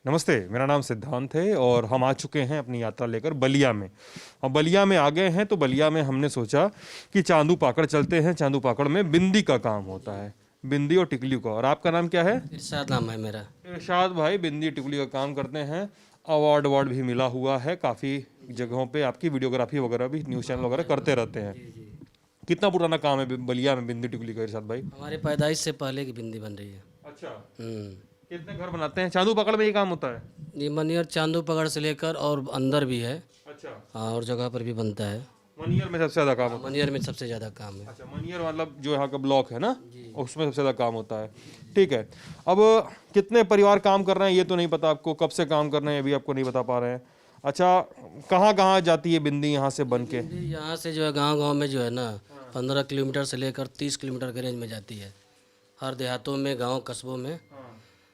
नमस्ते, मेरा नाम सिद्धांत है और हम आ चुके हैं अपनी यात्रा लेकर बलिया में। अब बलिया में आ गए हैं तो बलिया में हमने सोचा कि चांदू पाकड़ चलते हैं। चांदू पाकड़ में बिंदी का काम होता है, बिंदी और टिकली का। और आपका नाम क्या है? इरशाद नाम है मेरा। इरशाद भाई बिंदी टिकली का काम करते हैं। अवार्ड अवार्ड भी मिला हुआ है, काफ़ी जगहों पे आपकी वीडियोग्राफी वगैरह भी न्यूज़ चैनल वगैरह करते रहते हैं। कितना पुराना काम है बलिया में बिंदी टिकली का इरशाद भाई? हमारे पैदाइश से पहले की बिंदी बन रही है। अच्छा, हम्म। कितने घर बनाते हैं? चांदू पाकड़ में ये काम होता है? ये मनियर चांदू पकड़ से लेकर और अंदर भी है। अच्छा, हाँ, और जगह पर भी बनता है। मनियर में सबसे ज़्यादा काम होता है? मनियर में सबसे ज़्यादा काम है। अच्छा, मनियर मतलब जो यहाँ का ब्लॉक है ना, उसमें सबसे ज़्यादा काम होता है। ठीक है। अब कितने परिवार काम कर रहे हैं ये तो नहीं पता आपको, कब से काम कर रहे हैं ये भी आपको नहीं बता पा रहे हैं। अच्छा, कहाँ कहाँ जाती है बिंदी यहाँ से बन के? बिंदी यहाँ से जो है गांव गांव में जो है ना 15 किलोमीटर से लेकर 30 किलोमीटर के रेंज में जाती है। हर देहातों में, गांव कस्बों में।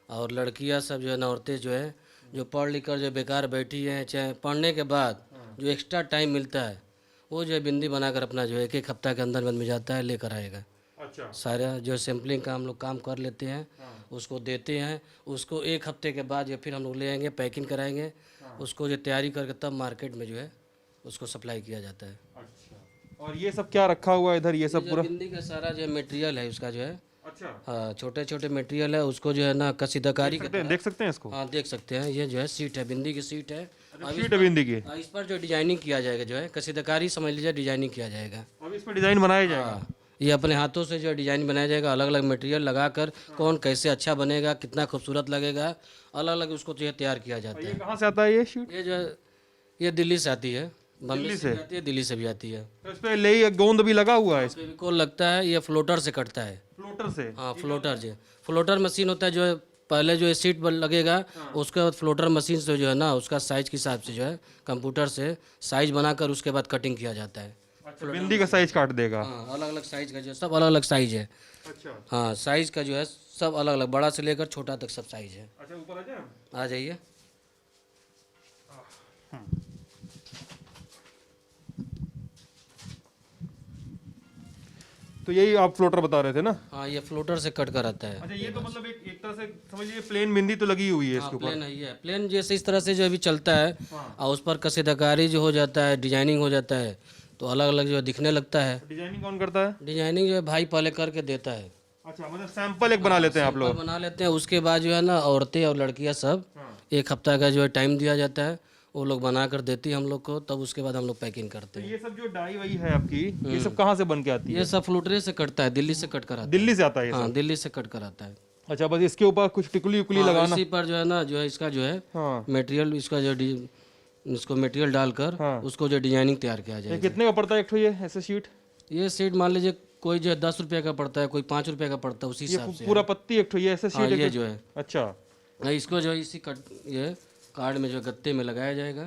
और लड़कियां सब जो है ना, औरतें जो है जो पढ़ लिख कर जो बेकार बैठी हैं, चाहे पढ़ने के बाद जो एक्स्ट्रा टाइम मिलता है वो जो है बिंदी बनाकर अपना जो है एक हफ्ता के अंदर में जाता है, लेकर आएगा। अच्छा, सारा जो सैम्पलिंग का हम लोग काम कर लेते हैं, उसको देते हैं। उसको एक हफ्ते के बाद जो फिर हम लोग ले आएंगे, पैकिंग कराएंगे, उसको जो तैयारी करके तब मार्केट में जो है उसको सप्लाई किया जाता है। अच्छा। और ये सब क्या रखा हुआ है इधर, ये सब जो पूरा? बिंदी का सारा जो मटेरियल है उसका जो है, अच्छा, हाँ, छोटे छोटे मटेरियल है, उसको जो है ना कसीदाकारी के देख सकते हैं इसको? हाँ, देख सकते हैं। ये जो है सीट है, बिंदी की सीट है। अब शीट है बिंदी की? इस पर जो डिजाइनिंग किया जाएगा जो है कसीदाकारी समझ लीजिए, डिजाइनिंग किया जाएगा। अब इस पर डिजाइन बनाया जाएगा? हाँ, ये अपने हाथों से जो है डिजाइन बनाया जाएगा, अलग अलग मटेरियल लगाकर कौन कैसे अच्छा बनेगा, कितना खूबसूरत लगेगा, अलग अलग उसको जो है तैयार किया जाता ये है। कहाँ से आता है ये शीट? ये जो है ये दिल्ली से आती है, बम्बई दिल्ली से से? भी आती है, दिल्ली से भी आती है। तो इस पे ले गोंद भी लगा हुआ है? फेविकोल लगता है, ये फ्लोटर से कटता है। फ्लोटर से? हाँ, फ्लोटर जो फ्लोटर मशीन होता है, जो है पहले जो है सीट पर लगेगा, उसके बाद फ्लोटर मशीन से जो है ना उसका साइज के हिसाब से जो है कंप्यूटर से साइज बनाकर उसके बाद कटिंग किया जाता है। अच्छा, बिंदी का साइज काट देगा? हाँ, अलग अलग साइज का जो है, सब अलग अलग साइज है। अच्छा। हाँ, साइज का जो है सब अलग अलग, बड़ा से लेकर छोटा तक सब साइज है। अच्छा, ऊपर आ जाए? आ जाइए। तो यही आप फ्लोटर बता रहे थे ना? हाँ, ये फ्लोटर से कट कर आता है। अच्छा, ये तो मतलब एक तरह से समझ लीजिए प्लेन बिंदी तो लगी हुई है हाँ, इसके ऊपर? प्लेन है, ये प्लेन जैसे इस तरह से जो अभी चलता है, हाँ। और उस पर कसीदाकारी जो हो जाता है, डिजाइनिंग हो जाता है, तो अलग अलग जो है दिखने लगता है। डिजाइनिंग कौन करता है? डिजाइनिंग जो है भाई पहले करके देता है। अच्छा, मतलब सैंपल एक बना लेते हैं आप लोग? सैंपल बना लेते हैं, उसके बाद जो है ना औरतें और लड़कियां सब एक हफ्ता का जो है टाइम दिया जाता है, वो लोग बना कर देती है हम लोग को, तब उसके बाद हम लोग पैकिंग करते तो हैं। ये सब जो डाई वाई है आपकी, ये सब कहाँ से बन के आती है? ये सब फ्लूटरे से कटता है, दिल्ली से कट कर आता है। दिल्ली से आता है ये हाँ, सब? दिल्ली से कट कर आता है। अच्छा, बस इसके ऊपर कुछ टिकुली उकुली हाँ, लगाना? इसी पर जो है ना जो है इसका जो है हाँ। मटेरियल, इसका जो इसको मटेरियल डालकर हाँ। उसको जो डिजाइनिंग तैयार किया ये जाएगा। कितने का पड़ता है एक ठो ये ऐसे शीट? ये सीट मान लीजिए कोई जो है 10 रुपये का पड़ता है, कोई 5 रुपये का पड़ता है, उसी हिसाब से। पूरा पत्ती एक ठो ये ऐसे हाँ, शीट? ये जो है अच्छा, इसको जो है इसी कट ये कार्ड में जो गत्ते में लगाया जाएगा,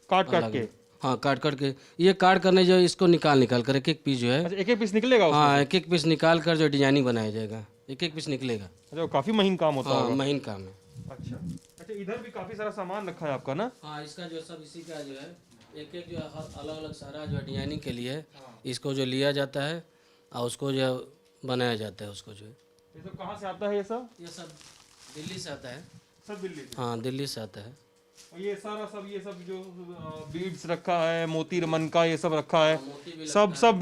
काट काट के? हाँ, काट काट के। ये काट करने जो है इसको निकाल कर एक एक पीस जो है, अच्छा, एक एक पीस निकलेगा उसमें? हाँ, एक एक पीस निकाल कर जो डिजाइनिंग बनाया जाएगा, एक एक पीस निकलेगा। अच्छा, काफी महीन काम होता हाँ, होगा। महीन काम है। अच्छा अच्छा, इधर भी काफी सारा सामान रखा है आपका ना? हाँ, इसका जो सब इसी का जो है एक एक जो है अलग अलग सारा जो है डिजाइनिंग के लिए इसको जो लिया जाता है और उसको जो है बनाया जाता है, उसको जो है। ये सब कहाँ से आता है ये सब? ये सब दिल्ली से आता है। सब दिल्ली से? हाँ, दिल्ली से आता है। और ये सारा सब ये सब जो बीड्स रखा है, मोती रमन का ये सब रखा है, सब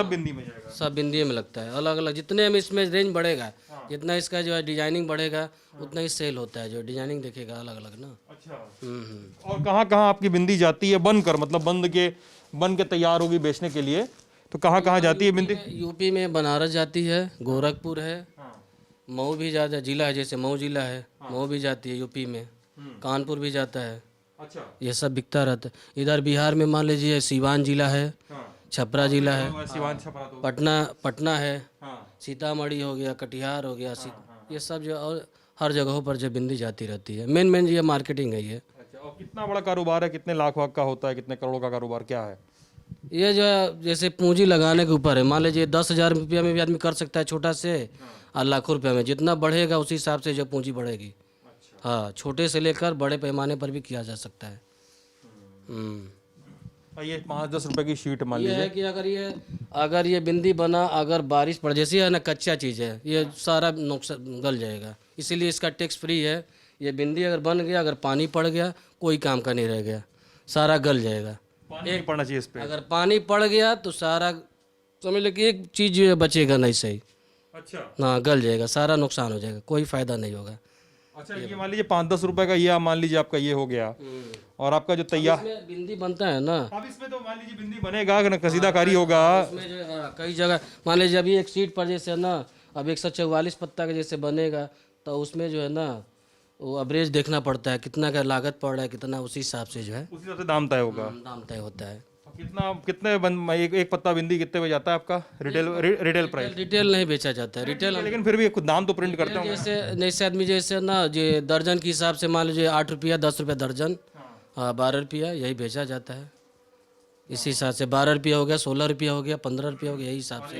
बिंदी में जाएगा? सब बिंदी में लगता है, अलग अलग। जितने में इसमें रेंज बढ़ेगा, जितना इसका जो है डिजाइनिंग बढ़ेगा, उतना ही सेल होता है। जो डिजाइनिंग देखेगा अलग अलग ना। अच्छा। और कहाँ कहाँ आपकी बिंदी जाती है बनकर, मतलब बन के तैयार होगी बेचने के लिए, तो कहाँ कहाँ जाती है बिंदी? यूपी में बनारस जाती है, गोरखपुर है, मऊ भी जाता है, जिला है, जैसे मऊ जिला है, मऊ भी जाती है यूपी में, कानपुर भी जाता है। अच्छा। ये सब बिकता रहता है। इधर बिहार में मान लीजिए सिवान जिला है, छपरा जिला है, सिवान छपरा तो? पटना है, हाँ। सीतामढ़ी हो गया, कटिहार हो गया, ये सब जो और हर जगहों पर जो बिंदी जाती रहती है। मेन ये मार्केटिंग है ये। अच्छा, और कितना बड़ा कारोबार है? कितने लाख वाख का होता है? कितने करोड़ का कारोबार क्या है? ये जो है जैसे पूंजी लगाने के ऊपर है। मान लीजिए 10,000 रुपया में भी आदमी कर सकता है छोटा से, और लाखों रुपया में। जितना बढ़ेगा उसी हिसाब से जो पूंजी बढ़ेगी। हाँ, छोटे से लेकर बड़े पैमाने पर भी किया जा सकता है। और ये 5-10 रुपए की शीट मान ये है लीजिए? कि अगर ये बिंदी बना, अगर बारिश पड़, जैसी है ना, कच्चा चीज़ है, ये सारा नुकसान गल जाएगा। इसीलिए इसका टैक्स फ्री है। ये बिंदी अगर बन गया, अगर पानी पड़ गया, कोई काम का नहीं रह गया, सारा गल जाएगा। पानी नहीं पड़ना चाहिए इस पे। अगर पानी पड़ गया तो सारा समझ लो कि एक चीज़ जो है बचेगा नहीं सही, अच्छा ना गल जाएगा, सारा नुकसान हो जाएगा, कोई फ़ायदा नहीं होगा। अच्छा, ये मान लीजिए 5-10 रुपए का ये आप मान लीजिए आपका ये हो गया, और आपका जो तैयार इसमें बिंदी बनता है ना, अब इसमें तो मान लीजिए बिंदी बनेगा ना, कसीदाकारी होगा। इसमें जो कई जगह मान लीजिए अभी एक सीट पर जैसे ना अब 144 पत्ता का जैसे बनेगा, तो उसमें जो है ना वो एवरेज देखना पड़ता है, कितना का लागत पड़ रहा है, कितना, उसी हिसाब से जो है उसी हिसाब से दाम तय होगा। दाम तय होता है। कितने एक पत्ता बिंदी कितने में जाता है आपका रिटेल प्राइस? रिटेल नहीं बेचा जाता है, रिटेल लेकिन फिर भी कुछ दाम तो प्रिंट करते होंगे। जैसे जैसे आदमी जैसे ना जो दर्जन के हिसाब से मान लीजिए 8 रुपया 10 रुपया दर्जन, हाँ 12 रुपया यही बेचा जाता है। इसी हिसाब से 12 रुपया हो गया, 16 रुपया हो गया, 15 रुपया हो गया, यही हिसाब से।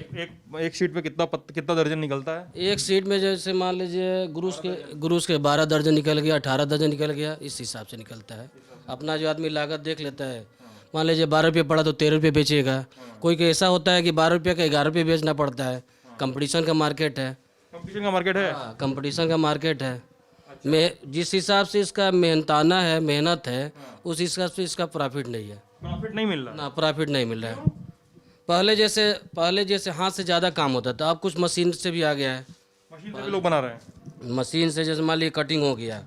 एक शीट पे कितना दर्जन निकलता है? एक सीट में जैसे मान लीजिए गुरूस के 12 दर्जन निकल गया, 18 दर्जन निकल गया, इस हिसाब से निकलता है। अपना जो आदमी लागत देख लेता है, मान लीजिए 12 रुपये पड़ा तो 13 रुपये बेचेगा। कोई ऐसा होता है कि 12 रुपये का 11 रुपये बेचना पड़ता है। कंपटीशन का मार्केट है, कंपटीशन का मार्केट है। हाँ कंपटीशन का मार्केट है। मैं जिस हिसाब से इसका मेहनताना है, मेहनत है, उस हिसाब से इसका प्रॉफिट नहीं है, प्रॉफिट नहीं मिल रहा। ना प्रॉफिट नहीं मिल रहा है। पहले जैसे हाथ से ज़्यादा काम होता था, अब कुछ मशीन से भी आ गया है। मशीन से भी लोग बना रहे हैं। मशीन से जैसे मान लीजिए कटिंग हो गया,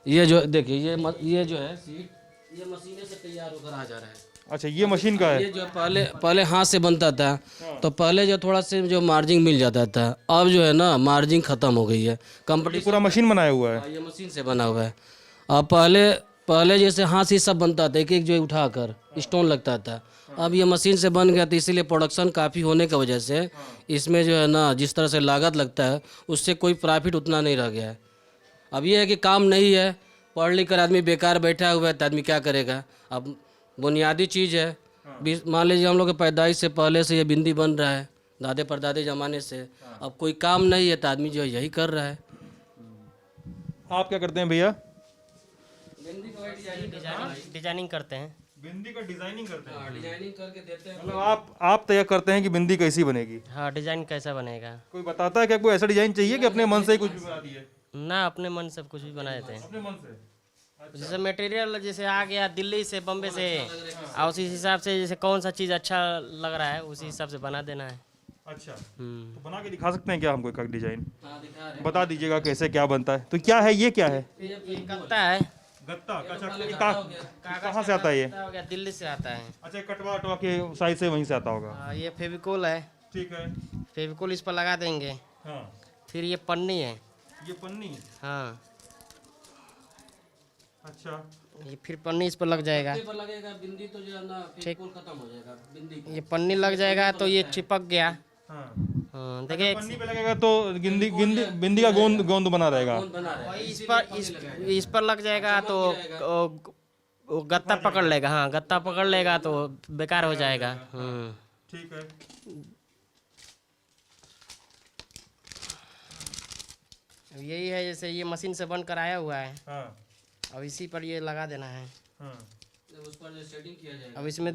ये जो देखिए ये जो है सीट, ये मशीनें से तैयार होकर आ जा रहा है। अच्छा, ये मशीन का है। ये जो पहले हाथ से बनता था, तो पहले जो थोड़ा से जो मार्जिन मिल जाता था, अब जो है ना मार्जिन ख़त्म हो गई है। कंपटीशन पूरा मशीन बनाया हुआ है। ये मशीन से बना हुआ है। अब पहले जैसे हाथ से सब बनता था, एक एक जो उठाकर स्टोन लगता था, अब ये मशीन से बन गया, तो इसीलिए प्रोडक्शन काफ़ी होने की वजह से इसमें जो है ना जिस तरह से लागत लगता है, उससे कोई प्रॉफिट उतना नहीं रह गया है। अब ये है कि काम नहीं है, पढ़ लिख कर आदमी बेकार बैठा हुआ है, तो आदमी क्या करेगा। अब बुनियादी चीज़ है, मान लीजिए हम लोग के पैदाइश से पहले से ये बिंदी बन रहा है, दादे परदादे ज़माने से। अब कोई काम नहीं है तो आदमी जो है यही कर रहा है। आप क्या करते हैं भैया? डिजाइनिंग करते हैं। बिंदी का डिजाइनिंग करते हैं। डिजाइनिंग करके देते हैं। मतलब आप तय करते हैं कि बिंदी कैसी बनेगी? हाँ, डिजाइन कैसा बनेगा। कोई बताता है क्या, कोई ऐसा डिजाइन चाहिए कि अपने मन से ही कुछ भी बना दिए? ना, अपने मन से कुछ भी बना देते हैं। अपने मन से। जैसे मटेरियल जैसे आ गया दिल्ली से, बम्बे से, और उसी हिसाब से जैसे कौन सा चीज़ अच्छा लग रहा है उसी हिसाब से बना देना है। अच्छा, हम्म। तो बना के दिखा सकते हैं क्या हमको एक डिजाइन? हाँ, दिखा रहे बता दीजिएगा कैसे क्या बनता है। तो क्या है ये, क्या है? ये गत्ता है। गत्ता? अच्छा, कहाँ से आता है ये? गत्ता हो गया, दिल्ली से आता है। अच्छा, कटवा अटवा के साइज से वहीं से आता होगा। हाँ, ये फेविकोल है। ठीक है। फेविकोल इस पर लगा देंगे। हाँ, फिर ये पन्नी है। ये पन्नी। हाँ, अच्छा, ये फिर पन्नी इस पर लग जाएगा। पर लगेगा बिंदी तो जो है ना फिर कुल खत्म हो जाएगा बिंदी। ये पन्नी लग जाएगा तो ये चिपक गया। हाँ। हाँ, देखिए पन्नी पे लगेगा तो बिंदी का गोंद बना रहेगा। बना रहे वही इस पर लग जाएगा तो वो गत्ता पकड़ लेगा। हाँ, गत्ता पकड़ लेगा तो बेकार हो जाएगा। ठीक है। अब यही है, जैसे ये मशीन से बनकर आया हुआ है, हाँ, अब इसी पर ये लगा देना है। हाँ। उस पर जो सेटिंग किया जाएगा। अब इसमें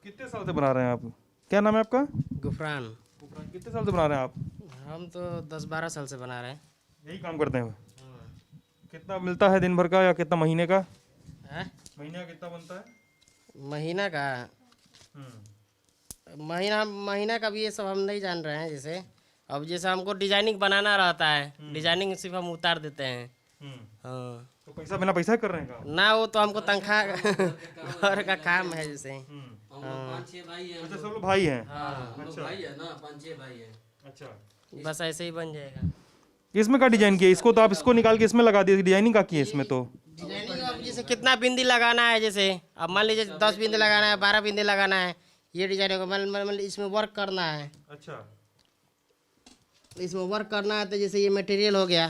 कितने साल से बना रहे हैं आप? क्या नाम है आपका? गुफरान। कितने साल से बना रहे हैं आप? हम तो 10-12 साल से बना रहे हैं। यही काम करते हैं? कितना मिलता है दिन भर का, या कितना महीने का? हैं? महीने का कितना बनता है? महीना का महीना का भी ये सब हम नहीं जान रहे हैं। जैसे अब जैसे हमको डिजाइनिंग बनाना रहता है, डिजाइनिंग सिर्फ हम उतार देते हैं। हाँ, तो पैसा बिना पैसा कर रहे हैं काम? ना वो तो हमको तनख्वाह घर का काम है। जैसे हम लोग 5-6 भाई हैं। अच्छा, सब लोग भाई हैं। हम लोग भाई है ना, 5-6 भाई हैं। अच्छा, बस ऐसे ही बन जाएगा। इसमें का डिजाइन किया? इसको तो आप इसको निकाल के इसमें लगा दिए, डिजाइनिंग का किया इसमें तो? डिजाइनिंग अब जैसे कितना बिंदी लगाना है, जैसे अब मान लीजिए 10 बिंदी लगाना है, 12 बिंदी लगाना है, ये डिजाइन को मान इसमें वर्क करना है। अच्छा, इसमें वर्क करना है तो जैसे ये मटेरियल हो गया,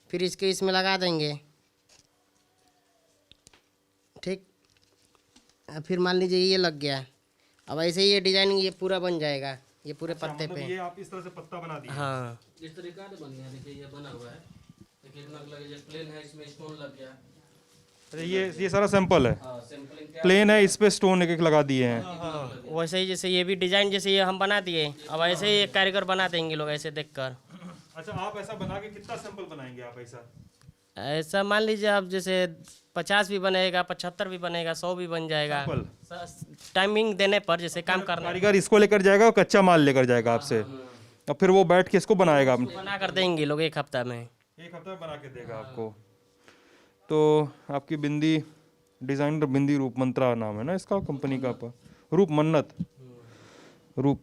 फिर इसके इसमें लगा देंगे। ठीक, फिर मान लीजिए ये लग गया। अब ऐसे ही ये डिजाइनिंग ये पूरा बन जाएगा। ये पूरे पत्ते पे। ये आप इस तरह से पत्ता बना दिए। हाँ इस तरीका से बन गया। देखिए ये बना हुआ है, देखिए नग लगे, जैसे प्लेन है इसमें स्टोन लग गया। अच्छा ये सारा सैंपल है, हाँ सैंपलिंग प्लेन है, इस पे स्टोन एक एक लगा दिए हैं। वैसे ही जैसे ये भी डिजाइन जैसे ये हम बना दिए, अब ऐसे ही एक कारीगर बना देंगे लोग ऐसे देखकर। अच्छा आप ऐसा बना के कितना सैंपल बनाएंगे आप ऐसा? ऐसा मान लीजिए आप जैसे 50 भी बनेगा, 75 भी बनेगा, 100 भी बन जाएगा, टाइमिंग देने पर जैसे काम करना कारीगर इसको लेकर जाएगा और कच्चा माल लेकर जाएगा आपसे, और फिर वो बैठ के इसको बनाएगा। बना कर देंगे लोग एक हफ्ता में। एक हफ्ता में बना के देगा आपको। तो आपकी बिंदी डिजाइनर बिंदी रूप मंत्रा नाम है ना इसका, कंपनी का आपका रूप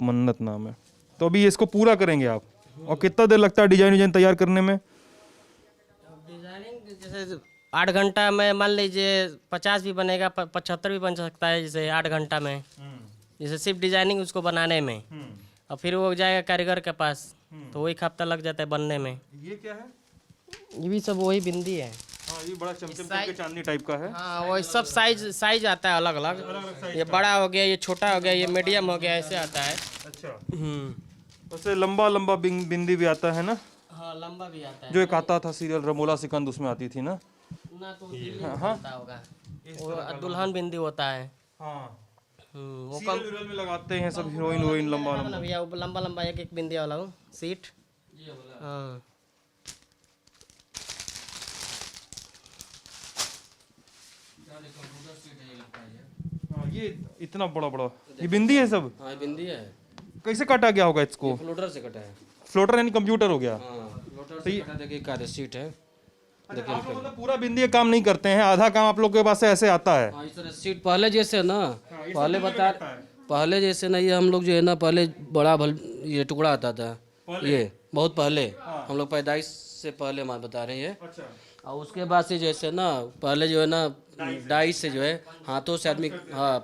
मन्नत नाम है। तो अभी इसको पूरा करेंगे आप, और कितना देर लगता है डिजाइन तैयार करने में? डिजाइनिंग जैसे 8 घंटा में मान लीजिए 50 भी बनेगा, 75 भी बन सकता है जैसे 8 घंटा में, जैसे सिर्फ डिजाइनिंग उसको बनाने में। और फिर वो जाएगा कारीगर के पास, तो वो 1 हफ्ता लग जाता है बनने में। ये क्या है? ये भी सब वही बिंदी है। हाँ ये बड़ा चमचम के चांदनी टाइप का है। हाँ वही सब साइज आता है अलग अलग। ये बड़ा हो गया, ये छोटा हो गया, ये मीडियम हो गया, ऐसे आता है। अच्छा उससे लंबा लंबा बिंदी भी आता है ना? हाँ लंबा भी आता है। जो एक आता था सीरियल रमोला सिकंद, उसमें आती थी ना? ना तो होता होगा, वो दुल्हन बिंदी होता है। हाँ वो सीरियल में लगाते हैं सब हीरोइन लंबा लंबा। भैया वो लंबा लंबा एक बिंदी वाला हो सीट। हाँ ये इतना बड़ा बड़ा ये बिंदी है सब? हाँ बिंदी है। कैसे काटा गया होगा इसको? फ्लोटर से कटा है। फ्लोटर यानी कंप्यूटर हो गया? हाँ फ्लोटर से कटा। देखिए कार्य सीट है। अच्छा, आप लोग मतलब पूरा बिंदी का काम नहीं करते हैं, आधा काम आप लोग के पास से ऐसे आता है? हाँ इस तरह सीट पहले जैसे ना, पहले जैसे ना, ये हम लोग जो है ना पहले बड़ा ये टुकड़ा आता था, ये बहुत पहले हम लोग पैदाइश से पहले बात बता रहे हैं। अच्छा और उसके बाद से जैसे ना पहले जो है ना डाई से जो है हाथों से आदमी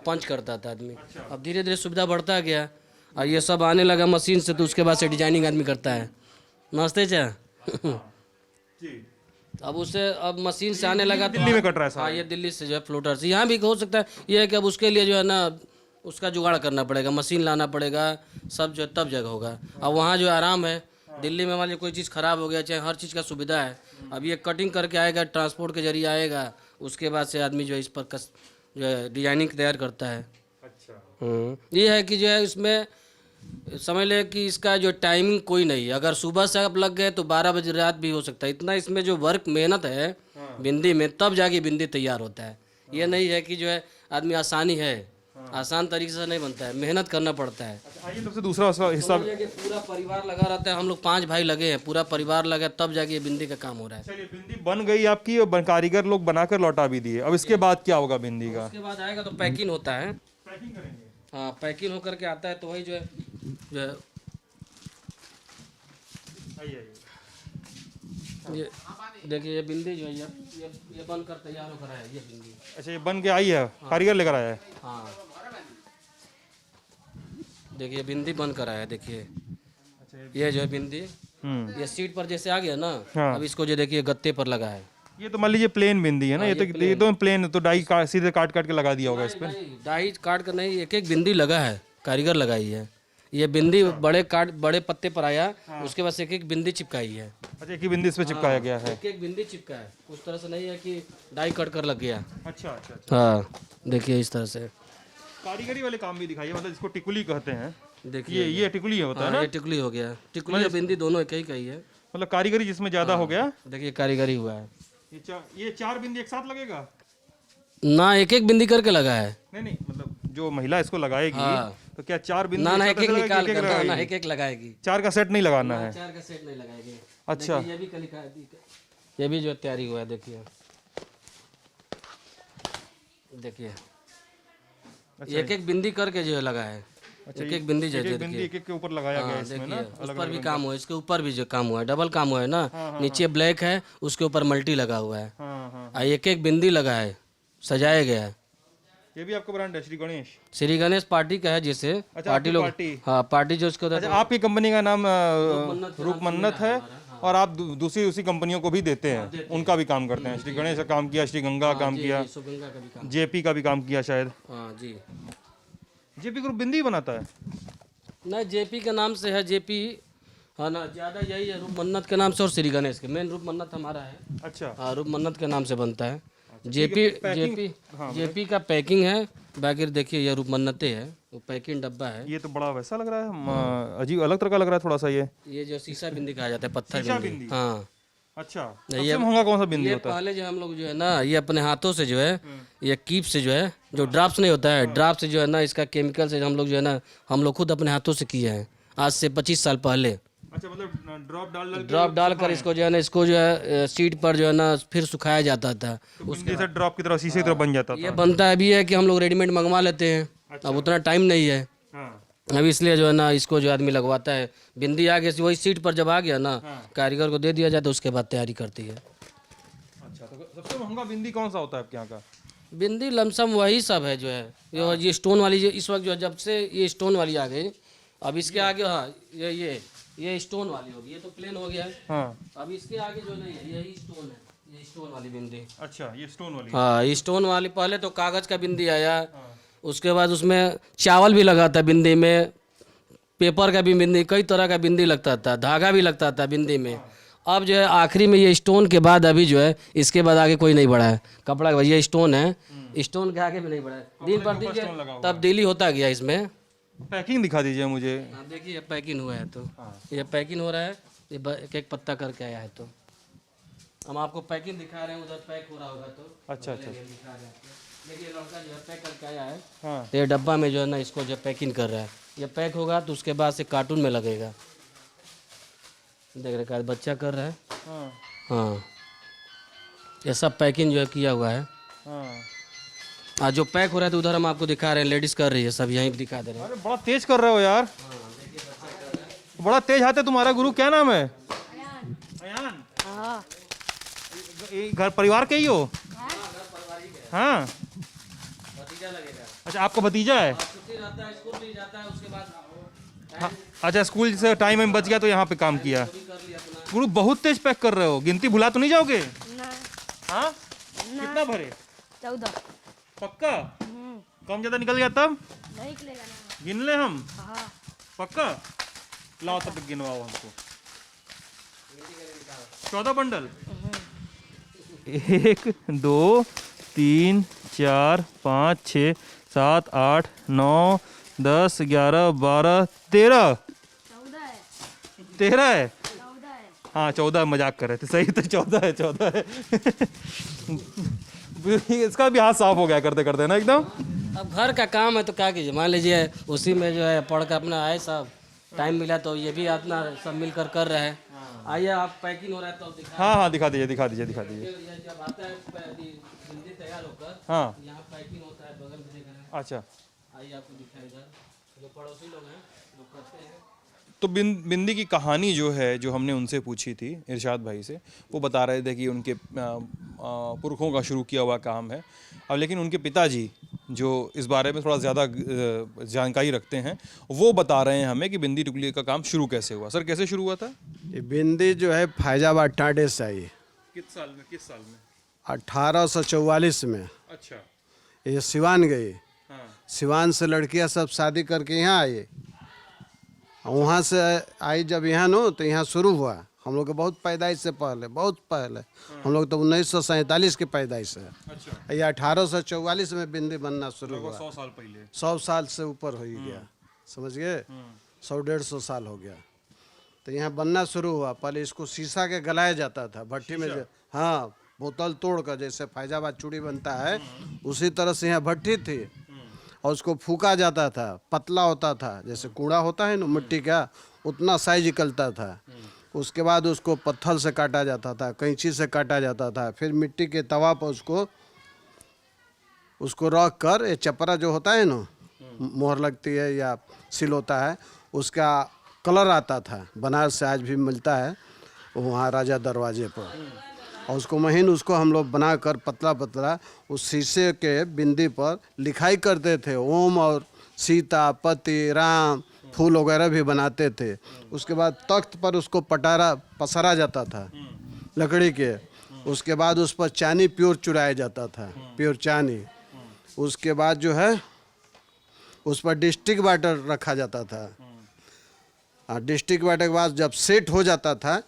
पंच करता था आदमी। अब धीरे धीरे सुविधा बढ़ता गया और ये सब आने लगा मशीन से, तो उसके बाद से डिजाइनिंग आदमी करता है। नमस्ते चा अब उससे अब मशीन से आने लगा। दिल्ली में कट रहा है हाँ ये दिल्ली से जो है फ्लोटर से, यहाँ भी हो सकता है। ये है कि अब उसके लिए जो है ना उसका जुगाड़ करना पड़ेगा, मशीन लाना पड़ेगा, सब जो है तब जगह होगा। अब वहाँ जो आराम है, दिल्ली में मान लीजिए कोई चीज़ ख़राब हो गया, चाहे हर चीज़ का सुविधा है। अब ये कटिंग करके आएगा, ट्रांसपोर्ट के जरिए आएगा, उसके बाद से आदमी जो है इस पर जो है डिजाइनिंग तैयार करता है। अच्छा ये है कि जो है इसमें समझ ले कि इसका जो टाइमिंग कोई नहीं है। अगर सुबह से आप लग गए तो 12 बजे रात भी हो सकता है। इतना इसमें जो वर्क मेहनत है बिंदी में, तब जाके बिंदी तैयार होता है। ये नहीं है कि जो है आदमी आसानी है, आसान तरीके से नहीं बनता है, मेहनत करना पड़ता है। आइए सबसे दूसरा हिस्सा। पूरा परिवार लगा रहता है, हम लोग 5 भाई लगे हैं, पूरा परिवार लगा तब जाके ये बिंदी का काम हो रहा है। चलिए बिंदी बन गई आपकी और कारीगर लोग बनाकर लौटा भी दिए, अब इसके बाद क्या होगा बिंदी का? उसके बाद आएगा तो पैकिंग होता है। पैकिंग करेंगे? हाँ पैकिंग होकर के आता है, तो वही जो है ये देखिए ये बिंदी जो है ये बनकर तैयार होकर है, ये बिंदी। अच्छा ये बन के आई है, कारीगर लेकर आया है? हाँ देखिए बिंदी बनकर आया है, देखिए ये जो है बिंदी, ये सीट पर जैसे आ गया ना। हाँ। अब इसको जो देखिए गत्ते पर लगा है। ये तो मान लीजिए प्लेन बिंदी है ना? ये तो प्लेन, तो डाई सीधे काट काट के लगा दिया होगा इस पे? डाई काट कर नहीं, एक एक बिंदी लगा है, कारीगर लगाई है। ये बिंदी बड़े पत्ते पर आया, उसके बाद एक एक बिंदी चिपकाई है। अच्छा एक ही बिंदी इस पे चिपकाया गया है? एक एक बिंदी चिपका है, उस तरह से नहीं है कि डाई कट कर लग गया। अच्छा अच्छा अच्छा। हाँ देखिए इस तरह से कारीगरी वाले काम भी दिखाइए, मतलब इसको टिकुली कहते हैं। देखिए ये टिकुली होता है ना? ये टिकुली हो गया, टिकुली और बिंदी दोनों एक ही कही है। मतलब कारीगरी जिसमें ज्यादा हो गया। देखिए कारीगरी हुआ है। ये 4 बिंदी एक साथ लगेगा ना, एक एक बिंदी करके लगा है। नहीं मतलब जो महिला इसको लगाएगी तो क्या 4 बिंदी ना एक एक साथ एक ऐसे निकाल लगाएगी? कर ना एक एक लगाएगी। 4 का सेट नहीं लगाना है? 4 का सेट नहीं लगाएगी। अच्छा ये भी ये भी जो तैयारी हुआ है, देखिए देखिए एक एक बिंदी करके जो है लगा है। एक एक बिंदी जैसे बिंदी एक एक के ऊपर लगाया गया है इसमें ना? उस पर भी काम हुआ है, इसके ऊपर भी जो काम हुआ है, डबल काम हुआ है ना। नीचे ब्लैक है, उसके ऊपर मल्टी लगा हुआ है। हाँ एक एक बिंदी लगा है, सजाया गया है। ये भी आपका ब्रांड है श्री गणेश? श्री गणेश पार्टी का है जैसे। अच्छा, पार्टी लोग पार्टी। हाँ पार्टी जो उसको अच्छा आपकी कंपनी का नाम रूप मन्नत है, और आप दूसरी उसी कंपनियों को भी देते हैं, उनका भी काम करते हैं? श्री गणेश का काम किया, श्री गंगा का काम किया, गंगा का भी काम। जेपी का भी काम किया शायद। हाँ जी जेपी ग्रुप बिंदी बनाता है? नहीं, जेपी के नाम से है, जेपी, हाँ ना, ज़्यादा यही है रूप मन्नत के नाम से, और श्री गणेश के मेन रूप मन्नत हमारा है। अच्छा, हाँ, रूप मन्नत के नाम से बनता है। जेपी का पैकिंग है, बाकी देखिए ये रूप मन्नते है, वो पैकिंग डब्बा है। ये तो बड़ा वैसा लग रहा है, अजीब अलग तरह का लग रहा है थोड़ा सा ये जो शीशा बिंदी कहा जाता है, पत्थर बिंदी। हाँ, अच्छा, सबसे महंगा कौन सा बिंदी ये होता है? पहले जो हम लोग जो है ना, ये अपने हाथों से जो है, ये कीप से जो है, जो ड्राफ्ट नहीं होता है, ड्राफ्ट से जो है ना, इसका केमिकल से हम लोग जो है ना, हम लोग खुद अपने हाथों से किए हैं, आज से 25 साल पहले। अच्छा, मतलब ड्रॉप डालकर इसको जो है ना, इसको जो है सीट पर जो है ना फिर सुखाया जाता था। उसके से ड्रॉप की तरह, शीशे की तरह बन जाता था। ये बनता है भी है कि हम लोग रेडीमेड मंगवा लेते हैं, अब उतना टाइम नहीं है, अब इसलिए जो है ना इसको जो आदमी लगवाता है। बिंदी आगे से वही सीट पर जब आ गया ना, कारीगर को दे दिया जाता है, उसके बाद तैयारी करती है। अच्छा, तो सबसे महंगा बिंदी कौन सा होता है आपके यहाँ का? बिंदी लमसम वही सब है जो है, ये स्टोन वाली, जो इस वक्त जो है, जब से ये स्टोन वाली आ गई, अब इसके आगे, हाँ, ये स्टोन वाली होगी, ये तो प्लेन हो गया है। हाँ, अब इसके आगे जो नहीं है, यही स्टोन है, ये स्टोन वाली बिंदी। अच्छा, ये स्टोन वाली। हाँ, ये स्टोन वाली, पहले तो कागज का बिंदी आया, उसके बाद उसमें चावल भी लगा था बिंदी में, पेपर का भी बिंदी, कई तरह का बिंदी लगता था, धागा भी लगता था बिंदी में। अब जो है आखिरी में ये स्टोन के बाद अभी जो है, इसके बाद आगे कोई नहीं बढ़ा है कपड़ा का, ये स्टोन है, स्टोन के आगे भी नहीं बढ़ा है। दिन पर दिन तब्दीली होता गया इसमें। पैकिंग दिखा दीजिए मुझे। हाँ, देखिए ये पैकिंग हुआ है, तो ये पैकिंग हो रहा है, ये एक एक पत्ता करके आया है, तो हम आपको पैकिंग दिखा रहे हैं, उधर पैक हो रहा होगा तो। अच्छा, अच्छा, दिखा रहे हैं आपको। देखिए लड़का जो है पैक करके आया है, हाँ, ये डब्बा में जो है ना, इसको जो पैकिंग कर रहा है, ये पैक होगा तो उसके बाद से कार्टून में लगेगा। देख रहे हैं बच्चा कर रहा है। हाँ, हाँ, ये सब पैकिंग जो है किया हुआ है। हाँ। आज जो पैक हो रहा है तो उधर हम आपको दिखा रहे हैं, लेडीज कर रही है, सब यहीं दिखा दे रहे हैं। अरे बड़ा तेज कर रहे हो यार, बड़ा तेज हाथ है तुम्हारा। गुरु क्या नाम है? अयान। हाँ, ये घर परिवार के ही हो? हाँ, अच्छा, आपका भतीजा है? छुट्टी रहता है, स्कूल भी जाता है, उसके बाद हाँ, अच्छा, स्कूल से टाइम में बच गया तो यहाँ पे काम किया। गुरु बहुत तेज पैक कर रहे हो, गिनती भुला तो नहीं जाओगे? ना, हाँ, कितना भरे? 14। पक्का? कम ज्यादा निकल गया तब नहीं निकलेगा ना। गिन ले हम? हाँ, पक्का? लाओ तब तक गिनवाओ हमको। 14 बंडल। 1 2 3 4 5 6 7 8 9 10 11 12 13। 14 है। 13 है? 14 है। हाँ, 14 मजाक कर रहे थे, सही तो 14 है, 14 है। इसका भी हाथ साफ हो गया करते करते ना एकदम। अब घर का काम है तो क्या कीजिए, मान लीजिए उसी में जो है पढ़ कर अपना आए, सब टाइम मिला तो ये भी अपना सब मिलकर कर रहे हैं। आइए, आप पैकिंग हो रहा है तो दिखा। हाँ, हाँ, दिखा दीजिए, दिखा दीजिए, दिखा दीजिए। ये जब आता है बिंदी तैयार होकर, हाँ, यहाँ पैकिंग होता है, बगल में देख रहे हैं। अच्छा, आइए आपको दिखाए, इधर जो पड़ोसी लोग हैं जो करते हैं। तो बिंदी की कहानी जो है, जो हमने उनसे पूछी थी इरशाद भाई से, वो बता रहे थे कि उनके पुरखों का शुरू किया हुआ काम है। अब लेकिन उनके पिताजी जो इस बारे में थोड़ा ज़्यादा जानकारी रखते हैं, वो बता रहे हैं हमें कि बिंदी टुकली का काम शुरू कैसे हुआ। सर, कैसे शुरू हुआ था? ये बिंदी जो है फैजाबाद टाडे से आई, किस साल में? 1844 में। अच्छा, ये सिवान गई, हाँ, सिवान से लड़कियां सब शादी करके यहाँ आई, वहाँ से आई जब यहाँ नो तो यहाँ शुरू हुआ। हम लोग के बहुत पैदाइश से पहले, बहुत पहले, हम लोग तो 1947 के पैदाइश है। अच्छा, ये 1844 में बिंदी बनना शुरू हुआ। 100 साल पहले। 100 साल से ऊपर हो ही गया, समझ गए, 100-150 साल हो गया। तो यहाँ बनना शुरू हुआ। पहले इसको शीशा के गलाया जाता था भट्टी में, हाँ, बोतल तोड़ कर, जैसे फैजाबाद चूड़ी बनता है उसी तरह से यहाँ भट्टी थी, और उसको फूका जाता था, पतला होता था, जैसे कूड़ा होता है ना मिट्टी का, उतना साइज निकलता था। उसके बाद उसको पत्थर से काटा जाता था, कैंची से काटा जाता था, फिर मिट्टी के तवा पर उसको रख कर, ये चपरा जो होता है ना, मोहर लगती है या सिल होता है, उसका कलर आता था, बनारस से आज भी मिलता है वहाँ राजा दरवाजे पर। और उसको महीन उसको हम लोग बनाकर पतला पतला उस शीशे के बिंदी पर लिखाई करते थे, ओम और सीता, पति, राम, फूल वगैरह भी बनाते थे। उसके बाद तख्त पर उसको पसारा जाता था लकड़ी के। उसके बाद उस पर चानी प्योर चुराया जाता था, प्योर चानी। उसके बाद जो है उस पर डिस्ट्रिक्ट वाटर रखा जाता था, डिस्ट्रिक्ट वाटर के बाद जब सेट हो जाता था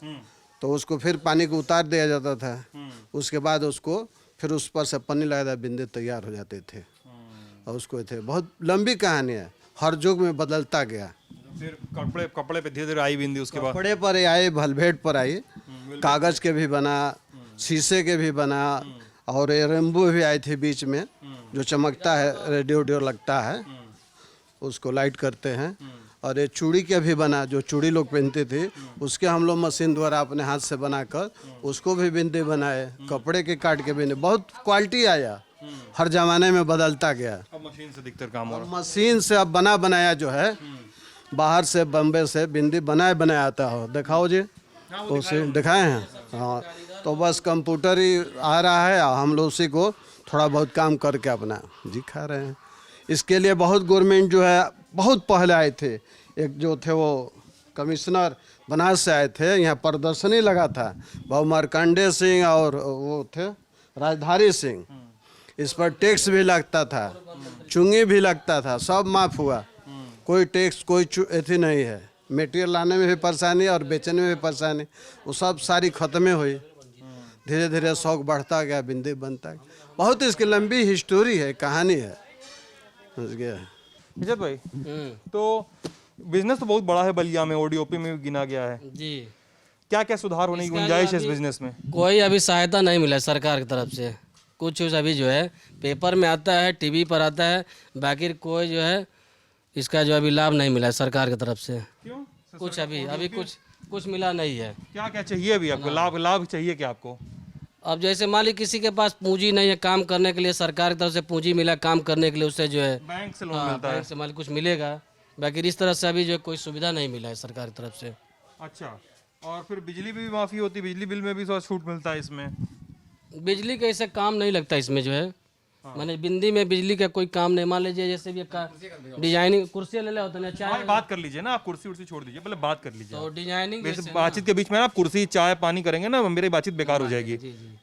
तो उसको फिर पानी को उतार दिया जाता था। उसके बाद उसको फिर उस पर से पन्नी लगाया बिंदे तैयार हो जाते थे और उसको थे। बहुत लंबी कहानी है, हर युग में बदलता गया। फिर कपड़े पे धीरे धीरे आई बिंदी, उसके बाद कपड़े पर आए, भलभेट पर आई, कागज के भी बना, शीशे के भी बना, और ये रेम्बो भी आई थी बीच में जो चमकता है, रेडियो लगता है, उसको लाइट करते हैं। और ये चूड़ी के भी बना, जो चूड़ी लोग पहनते थे उसके हम लोग मशीन द्वारा अपने हाथ से बनाकर उसको भी बिंदी बनाए, कपड़े के काट के बिंदी। बहुत क्वालिटी आया, हर जमाने में बदलता गया। अब मशीन से अधिकतर काम हो रहा मशीन से अब बना बनाया जो है, बाहर से बम्बे से बिंदी बनाया आता हो, दिखाओ जी, उसे दिखाए हैं। हाँ, तो बस कंप्यूटर ही आ रहा है, हम लोग उसी को थोड़ा बहुत काम करके अपना दिखा रहे हैं। इसके लिए बहुत गवर्नमेंट जो है बहुत पहले आए थे। एक जो थे वो कमिश्नर बनारस से आए थे, यहाँ प्रदर्शनी लगा था, भाऊ मार्कंडे सिंह और वो थे राजधारी सिंह। इस पर टैक्स भी लगता था, चुंगी भी लगता था, सब माफ़ हुआ। कोई टैक्स कोई एथी नहीं है। मटेरियल लाने में भी परेशानी और बेचने में भी परेशानी, वो सब सारी खत्म हुई। धीरे धीरे शौक बढ़ता गया, बिंदी बनता गया। बहुत इसकी लंबी हिस्टोरी है, कहानी है, समझ गया। इज्जत भाई, तो बिजनेस तो बहुत बड़ा है बलिया में, ओडीओपी में भी गिना गया है। जी, क्या क्या सुधार होने की गुंजाइश है इस बिजनेस में? कोई अभी सहायता नहीं मिला है सरकार की तरफ से। कुछ अभी जो है पेपर में आता है, टीवी पर आता है, बाकी कोई जो है इसका जो अभी लाभ नहीं मिला है सरकार की तरफ से। क्यों? कुछ अभी कुछ मिला नहीं है। क्या क्या चाहिए अभी आपको? लाभ चाहिए क्या आपको? अब जैसे मान ली किसी के पास पूंजी नहीं है काम करने के लिए, सरकार की तरफ से पूंजी मिला काम करने के लिए, उससे जो है बैंक से लोन मिलता है। बैंक से मान ली कुछ मिलेगा, बाकी इस तरह से अभी जो है कोई सुविधा नहीं मिला है सरकार की तरफ से। अच्छा, और फिर बिजली भी माफ़ी होती, बिजली बिल में भी थोड़ा छूट मिलता है इसमें? बिजली का ऐसा काम नहीं लगता इसमें जो है, माने बिंदी में बिजली का कोई काम नहीं। मान लीजिए जैसे भी डिजाइनिंग कुर्सी ले ले होता है ना, चाय बात कर लीजिए ना, आप कुर्सी उर्सी छोड़ दीजिए, पहले बात कर लीजिए। तो डिजाइनिंग वैसे बातचीत के बीच में ना आप कुर्सी चाय पानी करेंगे ना, मेरी बातचीत बेकार हो जाएगी।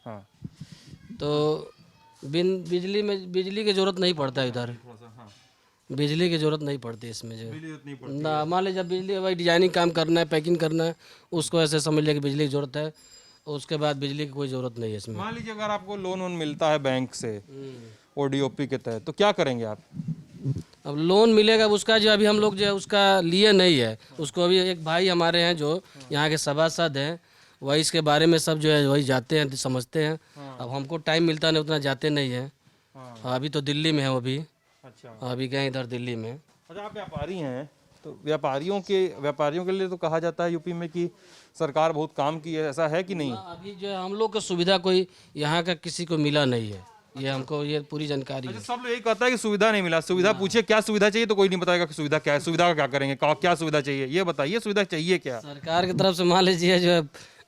हाँ, तो बिजली की जरूरत नहीं पड़ता इधर, बिजली की जरूरत नहीं पड़ती इसमें जो ना। मान लीजिए जब बिजली भाई डिजाइनिंग काम करना है, पैकिंग करना है, उसको ऐसे समझ लिया कि बिजली की जरूरत है, उसके बाद बिजली की कोई ज़रूरत नहीं है इसमें। मान लीजिए अगर आपको लोन मिलता है बैंक से ओडीओपी के तहत, तो क्या करेंगे आप? अब लोन मिलेगा, उसका जो अभी हम लोग जो है उसका लिए नहीं है, उसको अभी एक भाई हमारे हैं जो यहाँ के सभासद हैं, वही इसके बारे में सब जो है वही जाते हैं, समझते हैं। अब हमको टाइम मिलता नहीं, उतना जाते नहीं है। अभी तो दिल्ली में है वो भी। अच्छा, अभी गए इधर दिल्ली में। अच्छा, आप व्यापारी हैं, तो व्यापारियों के लिए तो कहा जाता है यूपी में कि सरकार बहुत काम की है, ऐसा है कि नहीं? अभी जो है हम लोग को सुविधा कोई यहाँ का किसी को मिला नहीं है, ये हमको ये पूरी जानकारी है। सब लोग यही कहता है कि सुविधा नहीं मिला। सुविधा पूछे क्या सुविधा चाहिए, तो कोई नहीं बताएगा कि सुविधा क्या है, सुविधा का क्या करेंगे, क्या सुविधा चाहिए, ये बताइए, सुविधा चाहिए क्या? सरकार की तरफ से मान लीजिए जो है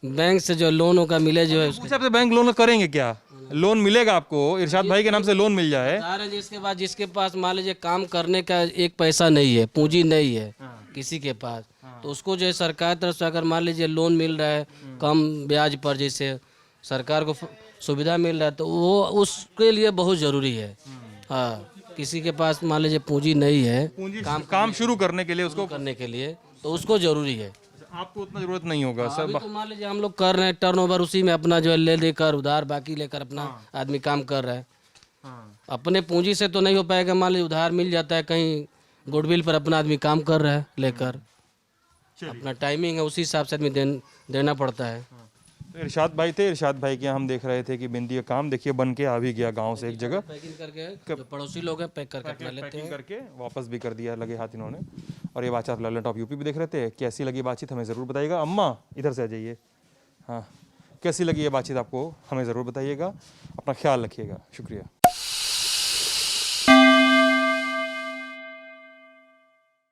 बैंक से जो लोनों का मिले जो है पूछे आपसे बैंक लोन करेंगे क्या? लोन मिलेगा आपको, इरशाद भाई के नाम से लोन मिल जाए। जिसके बाद जिसके पास मान लीजिए काम करने का एक पैसा नहीं है, पूंजी नहीं है किसी के पास, तो उसको जो है सरकार तरफ से अगर मान लीजिए लोन मिल रहा है कम ब्याज पर, जैसे सरकार को सुविधा मिल रहा है, तो वो उसके लिए बहुत ज़रूरी है। हाँ, किसी के पास मान लीजिए पूंजी नहीं है काम शुरू करने के लिए, उसको करने के लिए, तो उसको ज़रूरी है। आपको उतना जरूरत नहीं होगा सर। अभी तो मान लीजिए हम लोग कर रहे हैं टर्नओवर, उसी में अपना जो है ले लेकर उधार बाकी लेकर अपना आदमी काम कर रहा है। अपने पूंजी से तो नहीं हो पाएगा, मान लीजिए उधार मिल जाता है कहीं गुडविल पर, अपना आदमी काम कर रहा है लेकर, अपना टाइमिंग है उसी हिसाब से आदमी देना पड़ता है। तो इरशाद भाई थे, इरशाद भाई के यहाँ हम देख रहे थे कि बिंदी का काम देखिए बन के आ भी गया गांव से एक जगह, पैकिंग करके जो पड़ोसी लोग हैं पैक करके अपना लेते हैं, करके वापस भी कर दिया लगे हाथ इन्होंने। और ये बातचीत ललन टॉप यूपी भी देख रहे थे। कैसी लगी बातचीत हमें ज़रूर बताइएगा। अम्मा इधर से आ जाइए। हाँ, कैसी लगी ये बातचीत आपको हमें ज़रूर बताइएगा। अपना ख्याल रखिएगा, शुक्रिया।